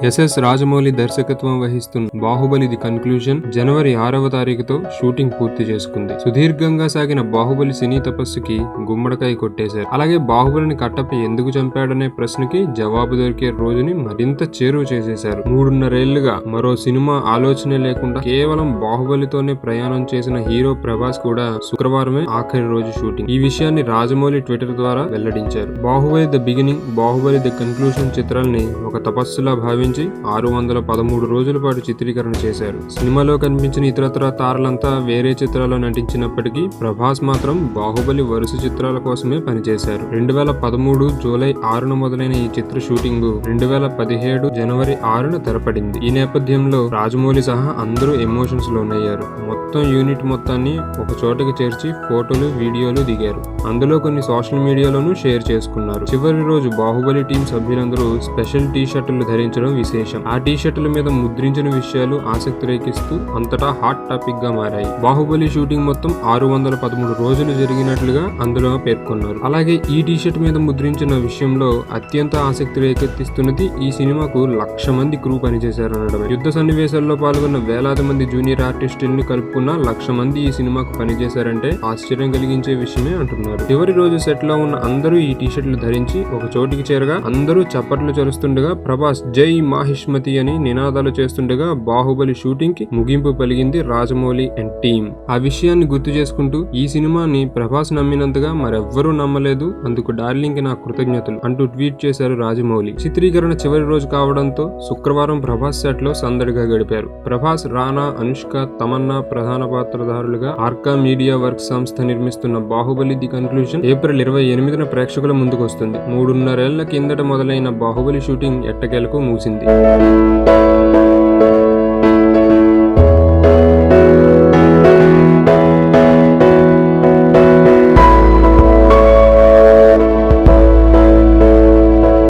SS Rajamouli దర్శకత్వం వహిస్తున్న Baahubali the conclusion జనవరి 6వ తారీఖుతో షూటింగ్ పూర్తి చేసుకుంది. సుదీర్ఘంగా సాగిన బాహుబలి సినీ తపస్సుకి గుమ్మడికాయ కొట్టేశారు. అలాగే బాహుబలిని కట్టప్ప ఎందుకు చంపాడనే ప్రశ్నకి జవాబు దొరికే రోజుని మరింత చేరువ చేసేశారు. 3.5 ఏళ్లుగా మరో సినిమా ఆలోచనే లేకుండా కేవలం బాహుబలితోనే ప్రయాణం చేసిన హీరో ప్రభాస్ కూడా శుక్రవారమే ఆఖరి రోజు షూటింగ్. ఈ విషయాన్ని రాజమౌళి ట్విట్టర్ ద్వారా వెల్లడించారు. Baahubali the beginning, Baahubali the conclusion చిత్రాల్ని ఒక తపస్సులా భావించి 613 రోజుల పాటు చిత్రీకరణ చేశారు. సినిమాలో కనిపించిన ఇతరత్ర తారలంతా వేరే చిత్రాల్లో నటించినప్పటికీ ప్రభాస్ మాత్రం బాహుబలి వరుస చిత్రాల కోసమే పనిచేశారు. 2013 జూలై 6న మొదలైన ఈ చిత్ర షూటింగ్ 2017 జనవరి 6న తెరపడింది. ఈ నేపథ్యంలో రాజమౌళి సహా అందరూ ఎమోషన్స్ లోనయ్యారు. మొత్తం యూనిట్ మొత్తాన్ని ఒక చోటకి చేర్చి ఫోటోలు, వీడియోలు దిగారు. అందులో కొన్ని సోషల్ మీడియాలోనూ షేర్ చేసుకున్నారు. చివరి రోజు బాహుబలి టీం సభ్యులందరూ స్పెషల్ టీ షర్టులు ధరించడం విశేషం. ఆ టీ షర్టుల మీద ముద్రించిన విషయాలు ఆసక్తి రేకిస్తూ అంతటా హాట్ టాపిక్ గా మారాయి. బాహుబలి షూటింగ్ మొత్తం 613 రోజులు జరిగినట్లుగా అందులో పేర్కొన్నారు. అలాగే ఈ టీ షర్ట్ మీద ముద్రించిన విషయంలో అత్యంత ఆసక్తి రేకెత్తిస్తున్నది ఈ సినిమాకు 1,00,000 మంది క్రూ పనిచేశారనడమే. యుద్ధ సన్నివేశాల్లో పాల్గొన్న వేలాది మంది జూనియర్ ఆర్టిస్టుల్ని కలుపుకున్న 1,00,000 మంది ఈ సినిమాకు పనిచేశారంటే ఆశ్చర్యం కలిగించే విషయమే అంటున్నారు. చివరి రోజు సెట్ లో ఉన్న అందరూ ఈ టీ షర్ట్లు ధరించి ఒక చోటికి చేరగా అందరూ చప్పట్లు చరుస్తుండగా ప్రభాస్ జై మాహిష్మతి అని నినాదాలు చేస్తుండగా బాహుబలి షూటింగ్ కి ముగింపు పలిగింది రాజమౌళి అండ్ టీమ్. ఆ విషయాన్ని గుర్తు చేసుకుంటూ ఈ సినిమాని ప్రభాస్ నమ్మినంతగా మరెవ్వరూ నమ్మలేదు, అందుకు డార్లింగ్ కి నా కృతజ్ఞతలు అంటూ ట్వీట్ చేశారు రాజమౌళి. చిత్రీకరణ చివరి రోజు కావడంతో శుక్రవారం ప్రభాస్ సెట్ లో సందడిగా గడిపారు. ప్రభాస్, రానా, అనుష్క, తమన్నా ప్రధాన పాత్రధారులుగా ఆర్కా మీడియా వర్క్ సంస్థ నిర్మిస్తున్న బాహుబలి ది కన్క్లూజన్ ఏప్రిల్ 28న ప్రేక్షకుల ముందుకు వస్తుంది. 3.5 ఏళ్ల కిందట మొదలైన బాహుబలి షూటింగ్ ఎట్టకేలకు ముగిసింది.